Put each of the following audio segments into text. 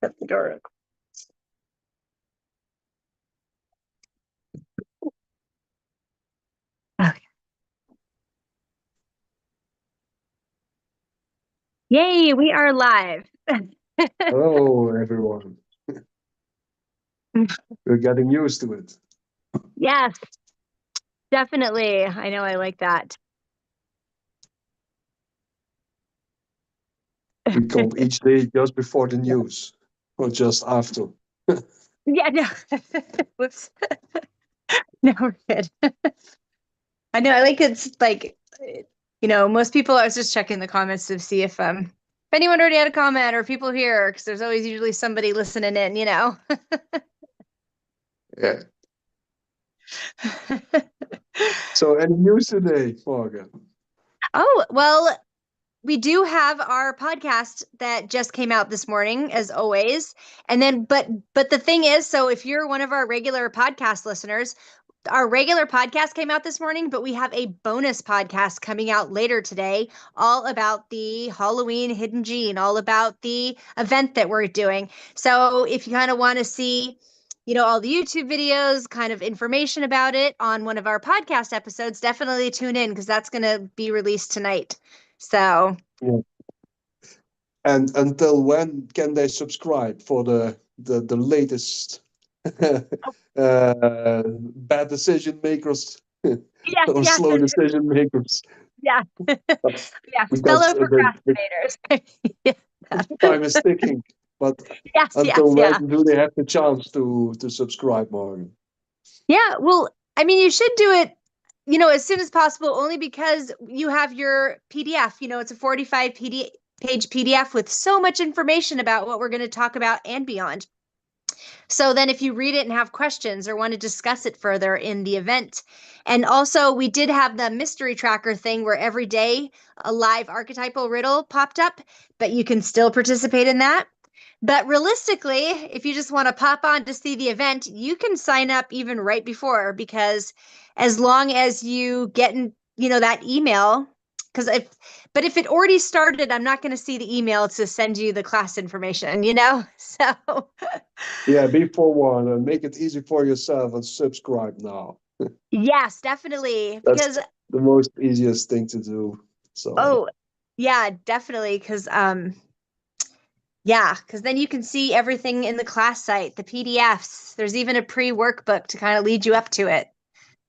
Shut the door. Okay. Yay, we are live. Hello, everyone. We're getting used to it. Yes, definitely. I know I like that. We come each day just before the news or just after. Yeah, no. Whoops. No, we're good. I know I like it's like most people I was just checking the comments to see if anyone already had a comment or people here, because there's always usually somebody listening in, Yeah. So, any news today, Morgan? Oh, well, we do have our podcast that just came out this morning, as always. And then, but the thing is, so if you're one of our regular podcast listeners, our regular podcast came out this morning, but we have a bonus podcast coming out later today, all about the Halloween Hidden Gene, all about the event that we're doing. So if you kind of want to see, all the YouTube videos, kind of information about it on one of our podcast episodes, definitely tune in, because that's going to be released tonight. So, Yeah. And until when can they subscribe for the latest bad decision makers yes, or yes, slow decision makers? yeah, yes, Because fellow procrastinators. Yeah. time is ticking. But Yes, until yes, when yeah. do they have the chance to subscribe, Morgan? Yeah, well, I mean, you should do it, as soon as possible, only because you have your PDF. It's a 45 page PDF with so much information about what we're going to talk about and beyond. So then if you read it and have questions or want to discuss it further in the event. And also, we did have the mystery tracker thing where every day a live archetypal riddle popped up, but you can still participate in that. But realistically, if you just want to pop on to see the event, you can sign up even right before, because as long as you get in, that email, because if it already started, I'm not going to see the email to send you the class information, So Yeah, be forewarned and make it easy for yourself and subscribe now. yes, definitely. That's Because, the most easiest thing to do. So oh, yeah, definitely. Because then you can see everything in the class site, the PDFs. There's even a pre-workbook to kind of lead you up to it.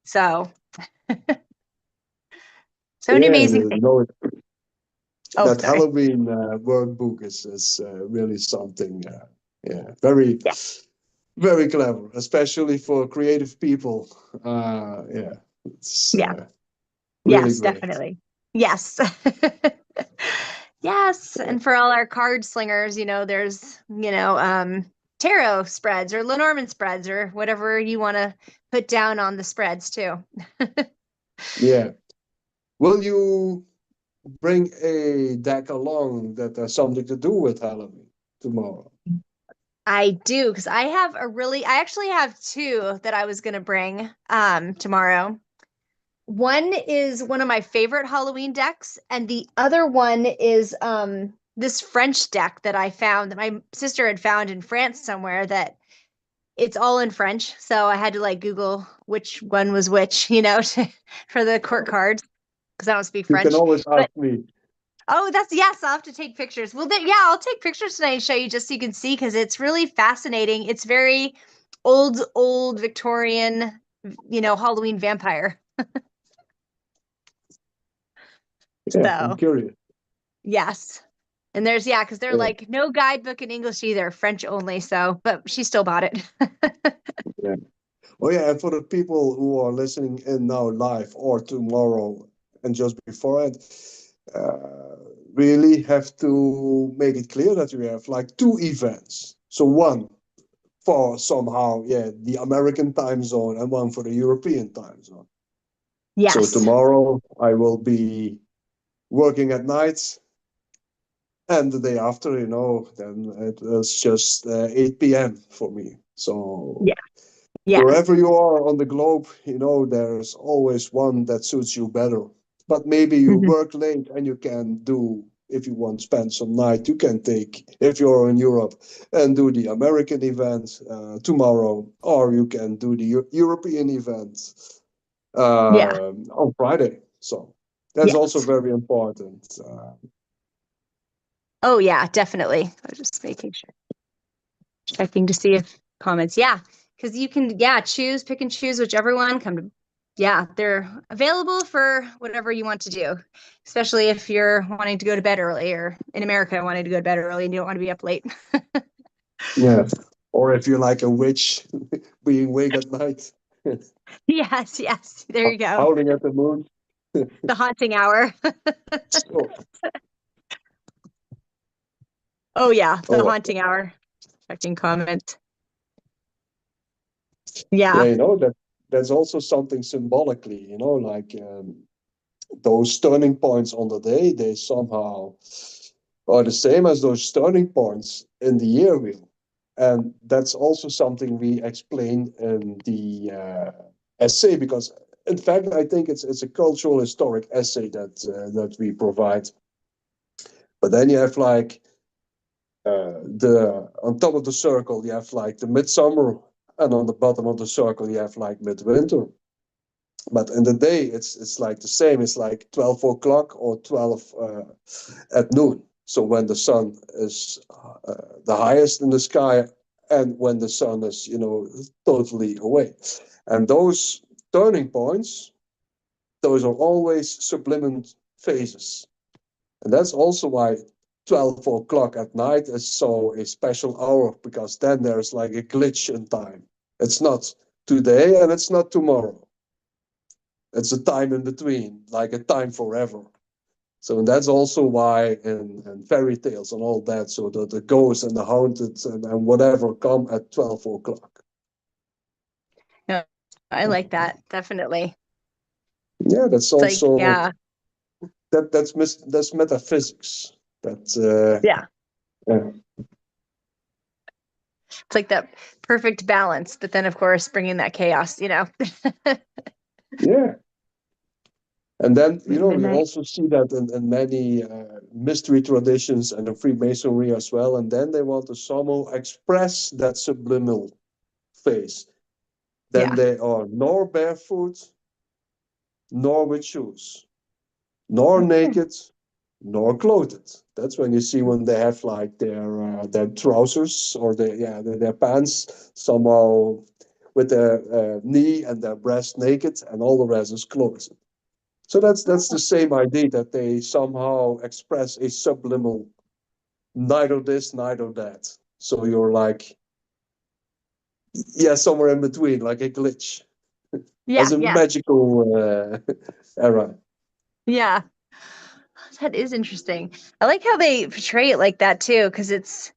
So, so many yeah, amazing things. Oh, that sorry. Halloween workbook is really something. Yeah, very Yeah. very clever, especially for creative people. Yeah, it's Yeah. really Yes, great. definitely. Yes. Yes. And for all our card slingers, there's, tarot spreads or Lenormand spreads or whatever you want to put down on the spreads too. Yeah. Will you bring a deck along that has something to do with Halloween tomorrow? I do, because I actually have two that I was going to bring tomorrow. One is one of my favorite Halloween decks, and the other one is this French deck that I found, that my sister had found in France somewhere, that it's all in French. So I had to like Google which one was which, for the court cards, because I don't speak You can French. always But ask me. oh, yes, I'll have to take pictures. Well, yeah, I'll take pictures tonight and show you, just so you can see, because it's really fascinating. It's very old Victorian, Halloween vampire. Yeah, I'm So curious. yes. And because they're Yeah, like no guidebook in English either, French only. So, but she still bought it. yeah. Oh yeah, and for the people who are listening in now live or tomorrow and just before it, really have to make it clear that we have like two events. So one for somehow, yeah, the American time zone and one for the European time zone. So Yes. tomorrow I will be working at night, and the day after, then it was just 8 p.m. for me. So Yeah. Yes. wherever you are on the globe, there's always one that suits you better. But maybe you Mhm. work late and you can do if you want to spend some night, you can take, if you're in Europe, and do the American event tomorrow, or you can do the European event Yeah. on Friday. So that's also Yes. very important. Oh yeah, definitely. I was just making sure, checking to see if comments. Yeah, because you can, pick and choose whichever one come to. Yeah, they're available for whatever you want to do, especially if you're wanting to go to bed early, or in America wanting to go to bed early and you don't want to be up late. Yeah. Or if you're like a witch being awake at night, Yes, yes. There you go. howling at the moon. The haunting hour. So, Oh yeah, the oh, haunting hour. Checking comment. yeah, Yeah. that's also something symbolically, like those turning points on the day, they somehow are the same as those turning points in the year wheel. And that's also something we explain in the essay, because in fact, I think it's a cultural historic essay that we provide. But then you have like the on top of the circle, you have like the midsummer, and on the bottom of the circle, you have like midwinter. But in the day, it's like the same. It's like 12 o'clock or 12 at noon. So when the sun is the highest in the sky, and when the sun is, totally away. And those turning points, those are always subliminal phases. And that's also why 12 o'clock at night is so a special hour, because then there's like a glitch in time. It's not today and it's not tomorrow. It's a time in between, like a time forever. So that's also why in fairy tales and all that, so that the ghosts and the haunted and whatever come at 12 o'clock. No, I like that. Definitely. Yeah, that's It's like, also yeah. that's metaphysics. That Yeah. yeah. It's like that perfect balance, but then of course bringing that chaos, Yeah. And then, we Midnight. also see that in many mystery traditions and in Freemasonry as well. And then they want to somehow express that subliminal phase. Then Yeah. they are nor barefoot, nor with shoes, nor naked, nor clothed. That's when you see when they have like their trousers or their pants somehow with their knee and their breast naked, and all the rest is clothed. So that's the same idea, that they somehow express a subliminal, neither this, neither that. So you're like, somewhere in between, like a glitch, Yeah. as a Yeah. magical era. Yeah. That is interesting. I like how they portray it like that too, because it's,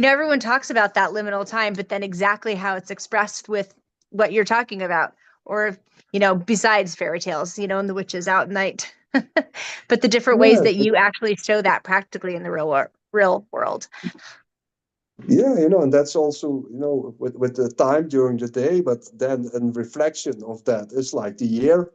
everyone talks about that liminal time, but then exactly how it's expressed with what you're talking about, or, besides fairy tales, and the witches out at night, but the different ways Yeah, that you actually show that practically in the real world. yeah, and that's also, with the time during the day, but then in reflection of that, it's like the year.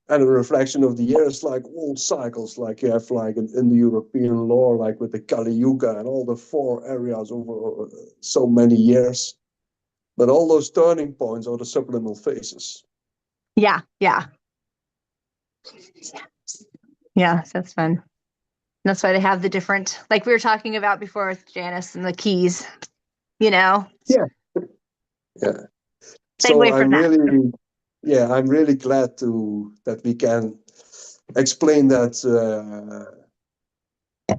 And a reflection of the year is like all cycles, like you have like in the European lore, like with the Kali Yuga and all the 4 areas over so many years. But all those turning points are the subliminal phases. Yeah. Yeah. Yeah. That's fun. That's why they have the different, like we were talking about before with Janice and the keys, Yeah, yeah. So segue from that. I'm really glad that we can explain that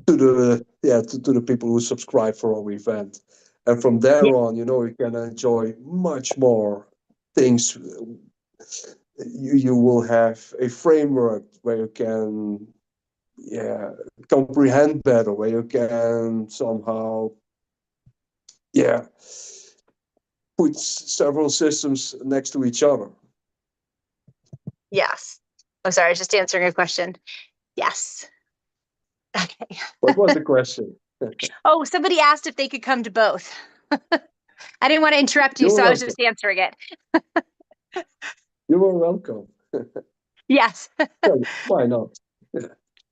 to the people who subscribe for our event. And from there Yeah. on, you can enjoy much more things. You will have a framework where you can comprehend better, where you can somehow put several systems next to each other. Yes. Oh, sorry. I was just answering a question. Yes. Okay. What was the question? Oh, somebody asked if they could come to both. I didn't want to interrupt you, You're so I was welcome. just answering it. You are welcome. Yes. Yeah, why not?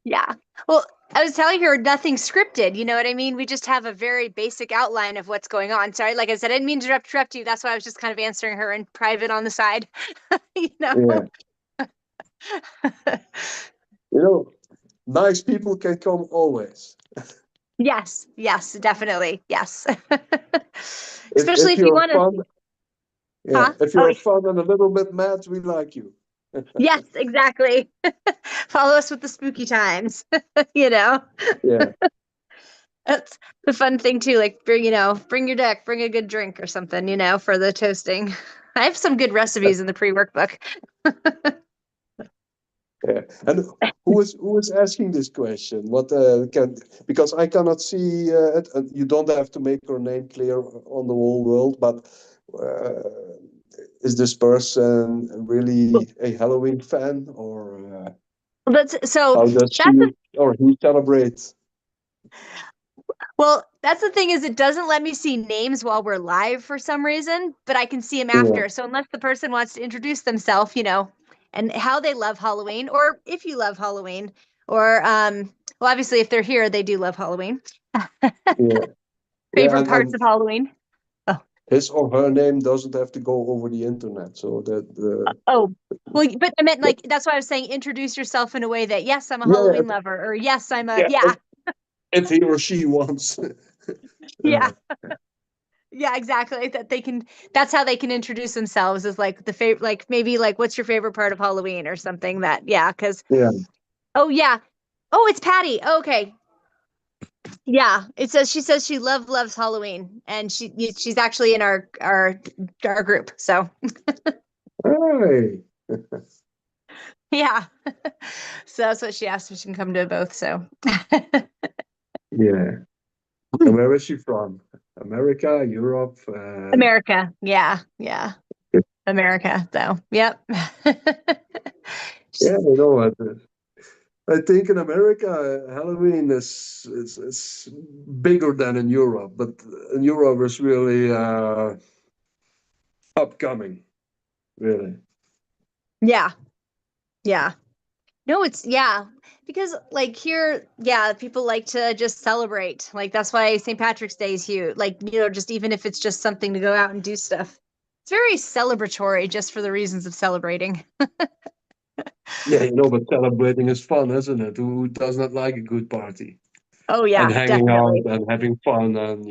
Yeah. Well, I was telling her nothing scripted. You know what I mean? We just have a very basic outline of what's going on. Sorry, like I said, I didn't mean to interrupt you. That's why I was just kind of answering her in private on the side. You know? Yeah, you know, nice people can come always. Yes, yes, definitely. Yes. Especially If if you you're want to, fun, yeah, huh? if Oh, you're fun and a little bit mad, we like you. yes, exactly. Follow us with the spooky times, you know? Yeah, That's the fun thing too. Like bring your deck, bring a good drink or something, for the toasting. I have some good recipes in the pre-workbook. yeah. And who is asking this question? What can because I cannot see it. And you don't have to make your name clear on the whole world, but is this person really a Halloween fan, or That's so how does she that's a, or he celebrate? well, that's the thing is it doesn't let me see names while we're live for some reason, but I can see them Yeah, after. So unless the person wants to introduce themselves, and how they love Halloween, or if you love Halloween, or well, obviously if they're here, they do love Halloween. yeah, yeah, Favorite parts and of Halloween. Oh, his or her name doesn't have to go over the internet, so that oh. Well, but I meant like that's why I was saying introduce yourself in a way that yes, I'm a yeah, Halloween lover, or yes, I'm a yeah, yeah, if he or she wants. yeah. Yeah, exactly. That they can that's how they can introduce themselves as like the favorite like maybe like what's your favorite part of Halloween or something that yeah, because Yeah. oh yeah. Oh, it's Patty. Oh, okay. Yeah. It says she says she loves Halloween and she's actually in our group. So Hey. yeah. So that's what she asked if she can come to both. So Yeah. And where is she from? America, Europe? America. Yeah. Yeah. America. So yep. Yeah, you know what? I think in America, Halloween is bigger than in Europe, but in Europe is really upcoming, really. Yeah. Yeah. No, it's yeah, because like here, yeah, people like to just celebrate. Like that's why St. Patrick's Day is huge. Like, just even if it's just something to go out and do stuff. It's very celebratory just for the reasons of celebrating. Yeah, you know, but celebrating is fun, isn't it? Who does not like a good party Oh and yeah, hanging out definitely. and having fun and,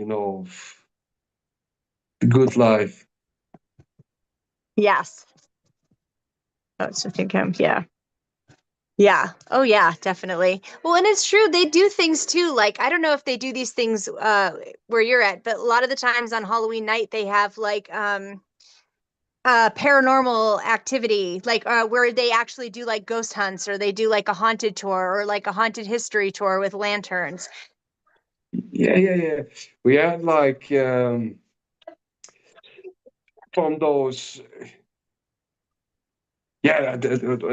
the good life? Yes. Oh, it's just income. Yeah. Yeah. Oh yeah, definitely. Well, and it's true. They do things too. Like, I don't know if they do these things where you're at, but a lot of the times on Halloween night they have like paranormal activity like where they actually do like ghost hunts or they do like a haunted tour or like a haunted history tour with lanterns. Yeah, yeah, yeah. We had like from those. Yeah,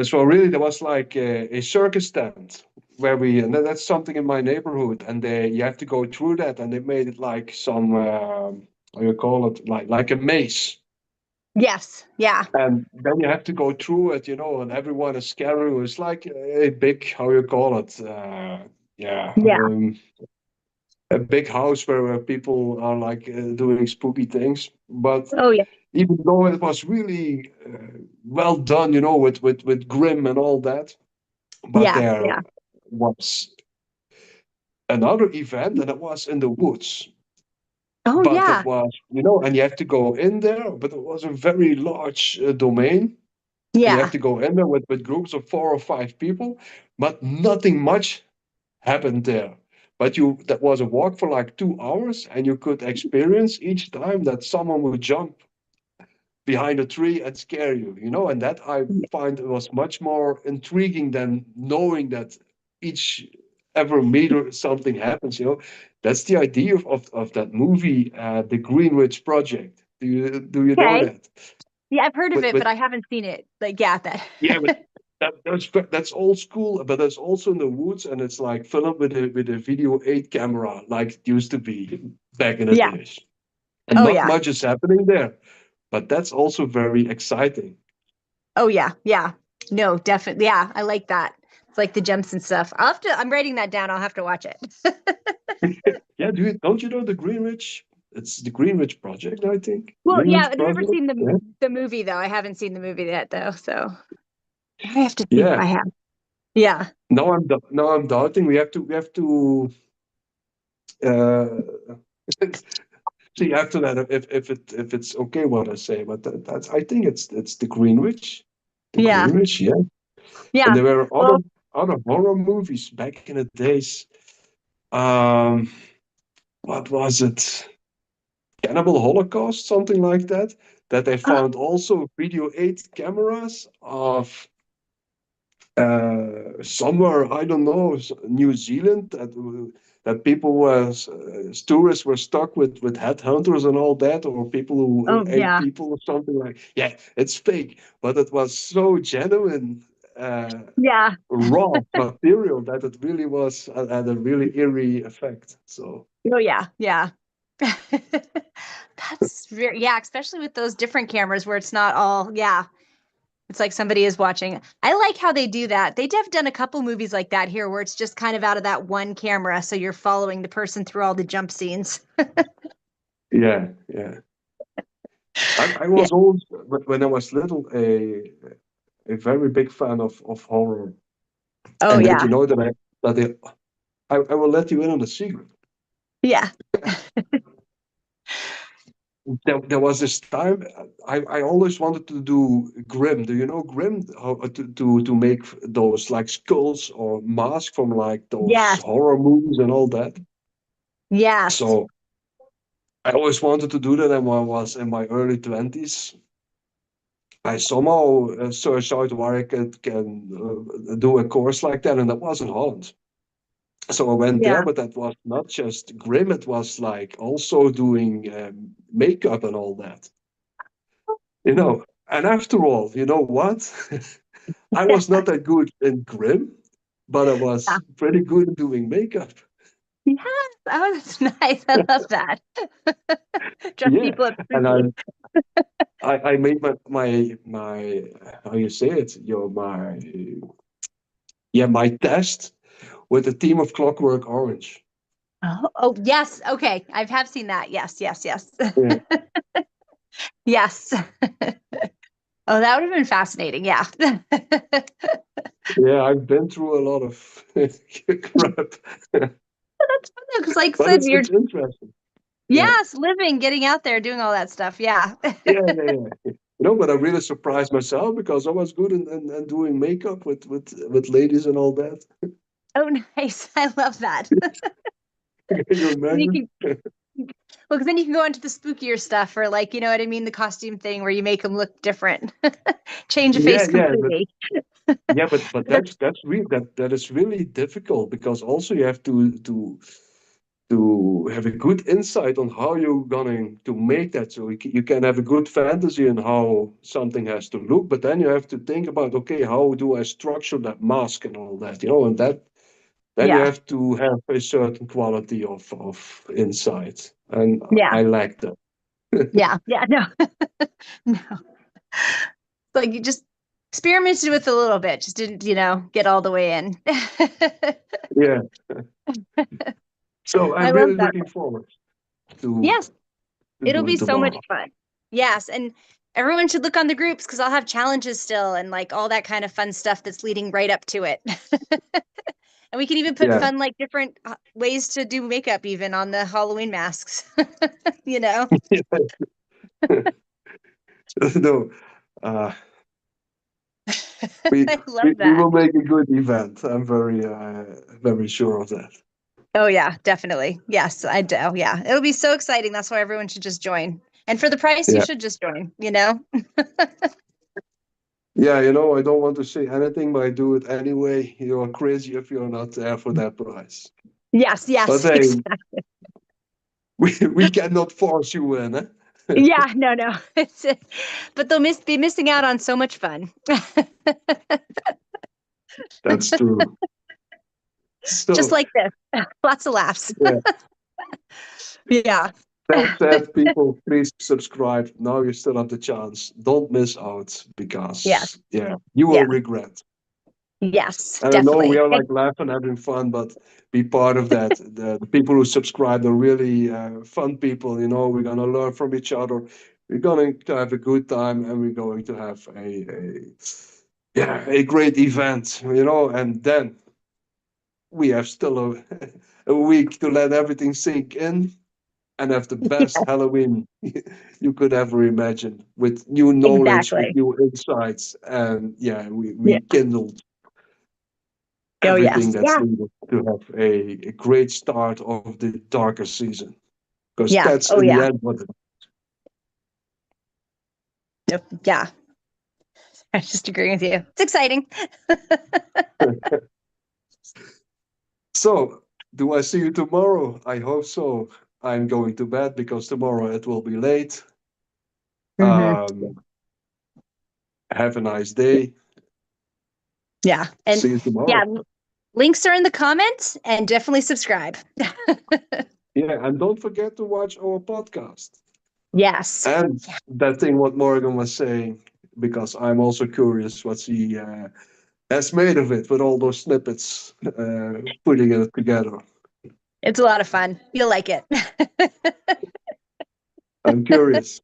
so really there was like a circus stand where and that's something in my neighborhood, and you have to go through that, and they made it like some how you call it, like a maze, Yes, yeah, and then you have to go through it, and everyone is scared. It's like a big, how you call it, yeah, yeah. a big house where people are like doing spooky things, but. Oh yeah, Even though it was really well done, with Grimm and all that, but yeah, there yeah. was another event, and it was in the woods. Oh But it yeah, was, and you have to go in there, but it was a very large domain, and you have yeah, to go in there with groups of 4 or 5 people, but nothing much happened there. But that was a walk for like 2 hours, and you could experience each time that someone would jump behind a tree and scare you, and that I find was much more intriguing than knowing that each ever meter something happens. That's the idea of that movie, The Greenwich Project. Do you know okay. that? Yeah, I've heard of With it, but with I haven't seen it. Like, yeah, that. yeah, but that's old school, but that's also in the woods, and it's like filmed with a video 8 camera, like it used to be back in the Yeah. days. And Oh not yeah. much is happening there, but that's also very exciting. Oh yeah. Yeah. No, definitely. Yeah, I like that. It's like the jumps and stuff. I'm writing that down. I'll have to watch it. Yeah, don't you know the Greenwich? It's the Greenwich Project, I think. Well, yeah, Greenwich I've never Project. seen Yeah. the movie though. I haven't seen the movie yet though, so I have to see if Yeah. I have. Yeah. Now I'm doubting. We have to uh see after that if it's okay what I say, but that's I think it's the Greenwich. The Yeah. Greenwich, yeah. And Yeah. there were Well, other horror movies back in the days. Um what was it? Cannibal Holocaust, something like that. That they oh, found also video 8 cameras of somewhere, I don't know, New Zealand, that people was tourists were stuck with headhunters and all that, or people who oh ate yeah. people or something like. Yeah, it's fake, but it was so genuine, Yeah. raw material that it really was had a really eerie effect. So Oh yeah. Yeah. That's very, yeah, especially with those different cameras where it's not all, yeah. It's like somebody is watching. I like how they do that. They have done a couple movies like that here where it's just kind of out of that one camera. So you're following the person through all the jump scenes. yeah, yeah. I Yeah. was always when I was little a very big fan of horror. Oh, And did yeah. you know that I will let you in on a secret. Yeah. There was this time I always wanted to do Grimm. Do you know Grimm? How, to make those like skulls or masks from like those Yes. horror movies and all that. Yes. So I always wanted to do that, and when I was in my early 20s, I somehow searched out where I can do a course like that, and that was in Holland. So I went there, Yeah. but that was not just Grim, it was like also doing makeup and all that, you know. And after all, you know what? I was not that good in Grim, but I Yeah. was pretty good at doing makeup. Yes. Oh, that's nice. I love that. Dress Yeah, people up and spooky. I made my how you say it, my test with a team of Clockwork Orange. Oh, oh, yes. Okay. I have seen that. Yes. Yes. Yes. Yeah, Yes. Oh, that would have been fascinating. Yeah. yeah, I've been through a lot of crap, That's fun because, like I but said, you're it's interesting. Yeah. yes, living, getting out there, doing all that stuff. Yeah. Yeah. But I really surprised myself because I was good in doing makeup with ladies and all that. Oh, nice. I love that. Can you You imagine? can, well, because then you can go into the spookier stuff, or like, you know what I mean, the costume thing where you make them look different, change a Yeah, face yeah, but completely. that's really that is really difficult because also you have to have a good insight on how you're going to make that. So you can have a good fantasy on how something has to look, but then you have to think about, okay, how do I structure that mask and all that, and that then you Yeah. have to have a certain quality of insight. And Yeah. I like that. Yeah. Yeah. No, no. Like you just experimented with a little bit, just didn't, get all the way in. Yeah. So I I'm love really that. looking forward to Yes. It'll do be it so much tomorrow. fun. Yes, and everyone should look on the groups because I'll have challenges still and like all that kind of fun stuff that's leading right up to it. And we can even put Yeah. fun, like different ways to do makeup even on the Halloween masks. You know? No, uh, we, I love we that. will make a good event. I'm very sure of that. Oh yeah, definitely. Yes, I do. Yeah. It'll be so exciting. That's why everyone should just join. And for the price, you Yeah. should just join. Yeah, I don't want to say anything, but I do it anyway. You're crazy if you're not there for that price. Yes, But yes, hey, exactly. we cannot force you in, eh? Yeah, no, no. But they'll be missing out on so much fun. That's true. Just So, like this. Lots of laughs. yeah, Yeah. that said, people, please subscribe. Now you still have the chance. Don't miss out Yes. because, yeah, you will Yeah. regret. Yes, And I know we definitely. are like laughing, having fun, but be part of that. The people who subscribe are really fun people. You know, we're gonna learn from each other. We're going to have a good time, and we're going to have a great event. You know, and then we have still a week to let everything sink in and have the best Halloween you could ever imagine, with new knowledge, with Exactly. new insights, and yeah, we Yeah. kindled Oh, everything yes. that's Yeah. needed to have a great start of the darker season. Because Yeah. that's Oh, in the yeah. end what Yep. Yeah. I just agree with you. It's exciting. So, do I see you tomorrow? I hope so. I'm going to bed because tomorrow it will be late. Hmm. Um, have a nice day. Yeah. And See you tomorrow. yeah, links are in the comments and definitely subscribe. Yeah, and don't forget to watch our podcast. Yes. And that thing what Morgan was saying, because I'm also curious what he has made of it with all those snippets, putting it together. It's a lot of fun. You'll like it. I'm curious.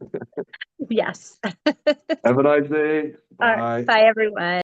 Yes. Have a nice day. All right. Bye. Bye, everyone.